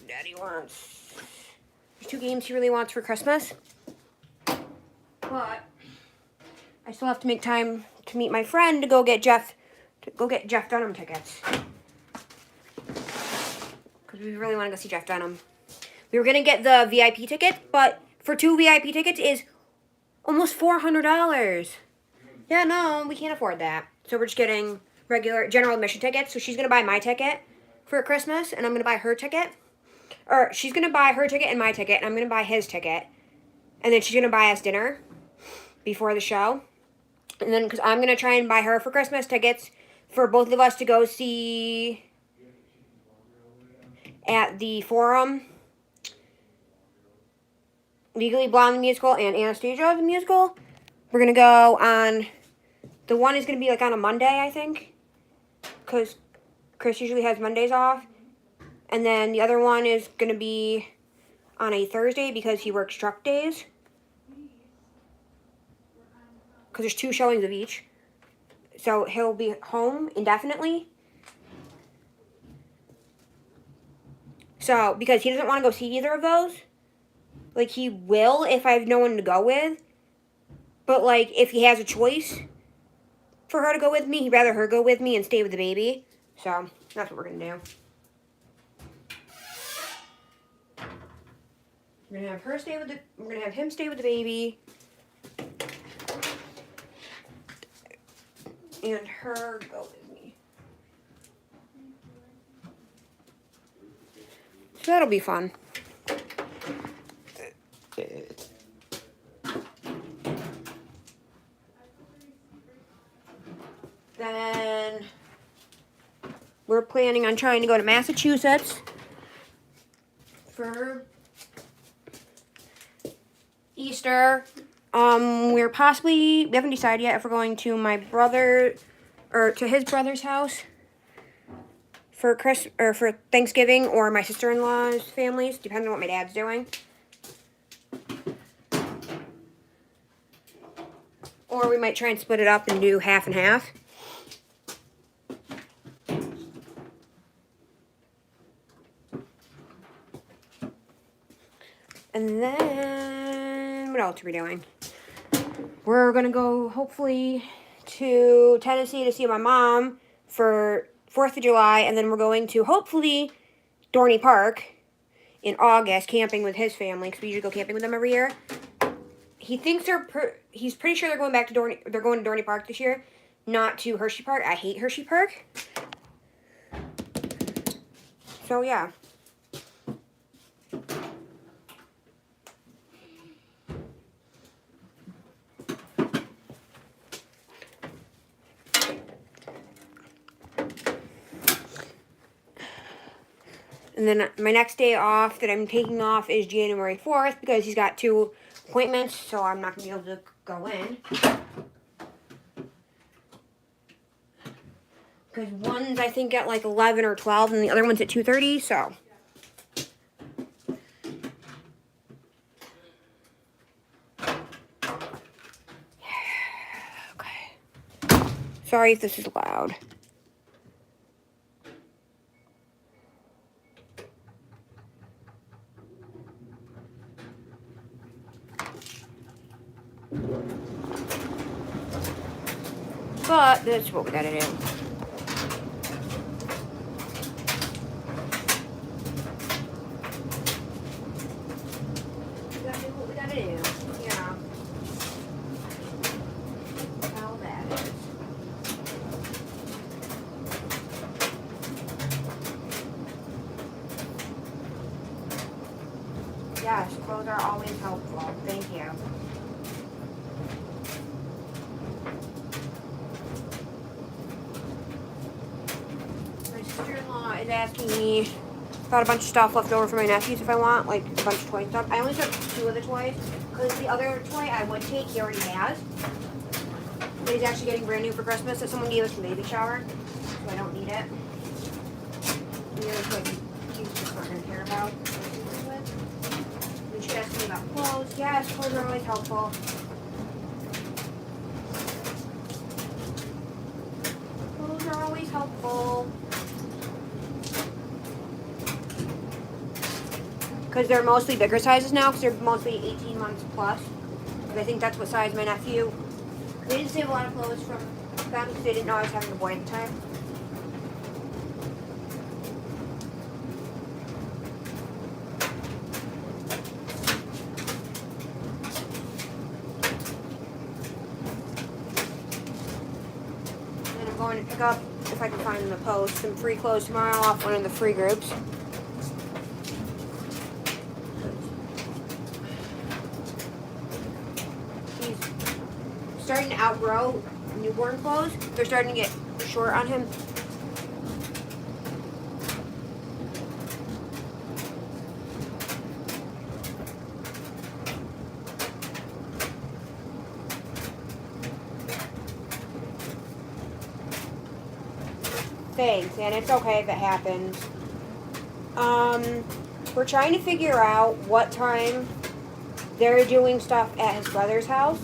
[SPEAKER 1] Daddy wants. There's 2 games he really wants for Christmas. But I still have to make time to meet my friend to go get Jeff Dunham tickets. Because we really want to go see Jeff Dunham. We were going to get the VIP ticket, but for 2 VIP tickets is almost $400. Yeah, no, we can't afford that. So we're just getting regular general admission tickets. So she's going to buy my ticket for Christmas, and I'm going to buy her ticket. Or she's going to buy her ticket and my ticket, and I'm going to buy his ticket. And then she's going to buy us dinner before the show. And then, because I'm going to try and buy her for Christmas tickets for both of us to go see at the Forum Legally Blonde the musical and Anastasia the musical. We're going to go on, the one is going to be like on a Monday, I think. Because Chris usually has Mondays off. And then the other one is going to be on a Thursday because he works truck days. Because there's 2 showings of each. So he'll be home indefinitely. So, because he doesn't want to go see either of those. Like, he will if I have no one to go with. But, like, if he has a choice for her to go with me, he'd rather her go with me and stay with the baby. So, that's what we're going to do. We're going to have we're going to have him stay with the baby. And her go with me. So that'll be fun. we're planning on trying to go to Massachusetts for Easter. We haven't decided yet if we're going to my brother or to his brother's house for for Thanksgiving, or my sister-in-law's families, depending on what my dad's doing. Or we might try and split it up and do half and half. And then, what else are we doing? We're going to go, hopefully, to Tennessee to see my mom for 4th of July. And then we're going to, hopefully, Dorney Park in August, camping with his family, because we usually go camping with them every year. He thinks he's pretty sure they're going to Dorney Park this year, not to Hershey Park. I hate Hershey Park. So, yeah. And then my next day off that I'm taking off is January 4th because he's got 2 appointments, so I'm not going to be able to go in. Because one's, I think, at like 11 or 12, and the other one's at 2:30, so. Okay. Sorry if this is loud. But that's what we gotta do. We gotta do what we gotta do. Yeah. How that is. Yes, clothes are always helpful. Thank you. Is asking me about a bunch of stuff left over for my nephews if I want, like a bunch of toy stuff. I only took 2 of the toys because the other toy I would take he already has. But he's actually getting brand new for Christmas that someone gave us from baby shower, so I don't need it. The other toy he's just not going to care about. And she asked me about clothes. Yes, clothes are always helpful. Clothes are always helpful. Because they're mostly bigger sizes now, because they're mostly 18 months plus. I think that's what size my nephew. They didn't save a lot of clothes from them because they didn't know I was having a boy at the time. And I'm going to pick up, if I can find in the post, some free clothes tomorrow off one of the free groups. Starting to outgrow newborn clothes. They're starting to get short on him. Thanks, and it's okay if it happens. We're trying to figure out what time they're doing stuff at his brother's house.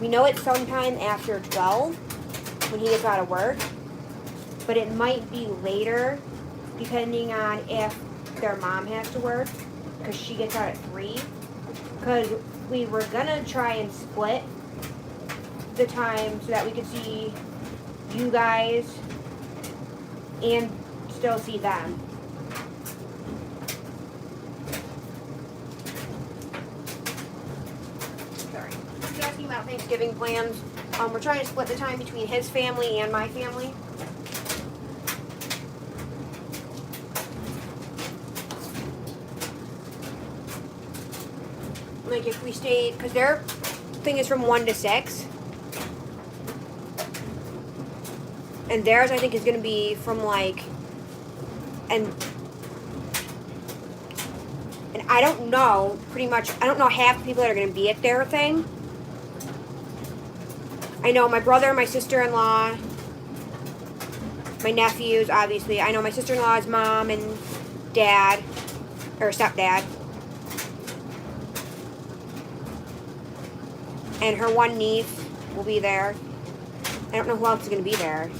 [SPEAKER 1] We know it's sometime after 12 when he gets out of work, but it might be later depending on if their mom has to work, because she gets out at 3. Because we were gonna try and split the time so that we could see you guys and still see them. About Thanksgiving plans. We're trying to split the time between his family and my family. Like if we stayed, because their thing is from 1 to 6. And theirs I think is going to be from like And I don't know, pretty much, I don't know half the people that are going to be at their thing. I know my brother, my sister-in-law, my nephews, obviously. I know my sister-in-law's mom and dad, or stepdad. And her one niece will be there. I don't know who else is going to be there.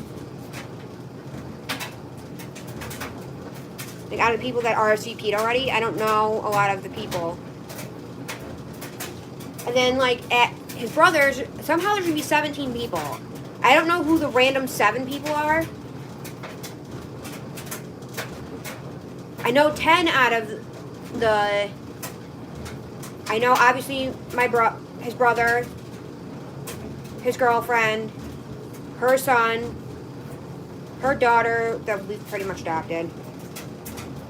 [SPEAKER 1] Like, out of the people that RSVP'd already, I don't know a lot of the people. And then, like, at his brother's, somehow there's going to be 17 people. I don't know who the random 7 people are. I know 10 out of the... I know, obviously, his brother, his girlfriend, her son, her daughter that we've pretty much adopted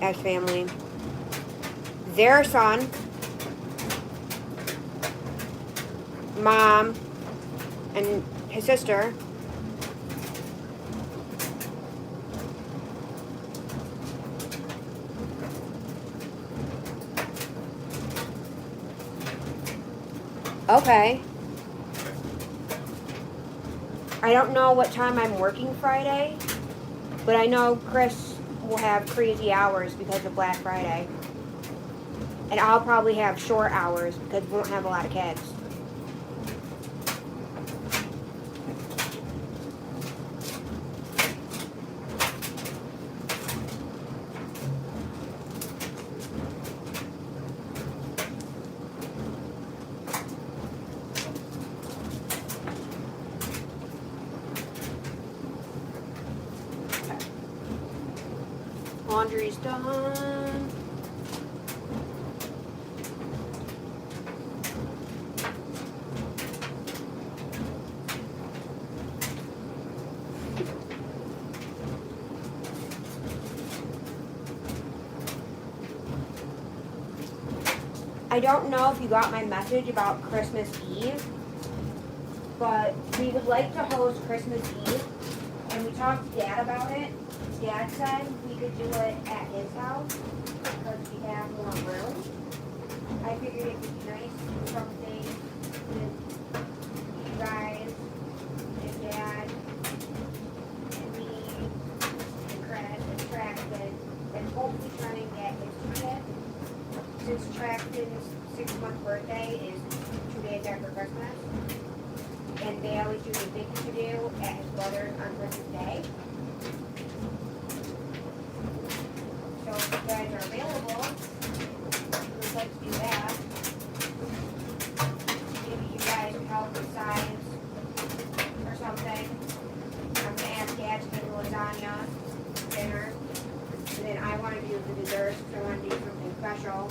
[SPEAKER 1] as family, their son, mom, and his sister. Okay. I don't know what time I'm working Friday, but I know Chris will have crazy hours because of Black Friday. And I'll probably have short hours because we won't have a lot of kids. Laundry's done. I don't know if you got my message about Christmas Eve, but we would like to host Christmas Eve, and we talked to Dad about it. Dad said we could do it at his house because we have more room. I figured it would be nice to do something with you guys, and Dad, and me, and Chris, and Traxton, and hopefully try and get his 2 kids. Since Traxton's 6-month birthday is 2 days after Christmas, and they always do the big to-do at his brother's on Christmas Day. So if you guys are available, we'd like to do that. Maybe you guys can help with size or something. I'm gonna ask Dad to do lasagna dinner. And then I want to do the desserts because I want to do something special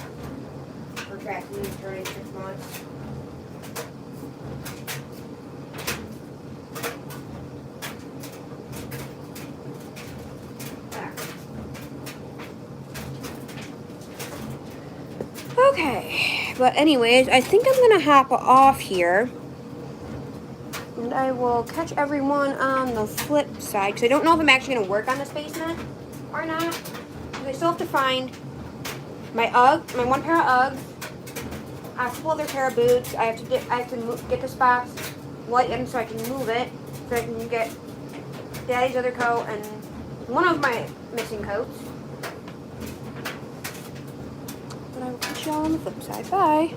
[SPEAKER 1] for Traxton's turning 6 months. Okay, but anyways, I think I'm going to hop off here. And I will catch everyone on the flip side. Because I don't know if I'm actually going to work on this basement or not. Because I still have to find my Ugg, my 1 pair of Uggs, a couple other pair of boots. I have to get this box lightened so I can move it. So I can get Daddy's other coat and one of my missing coats. But I will catch y'all on the flip side. Bye.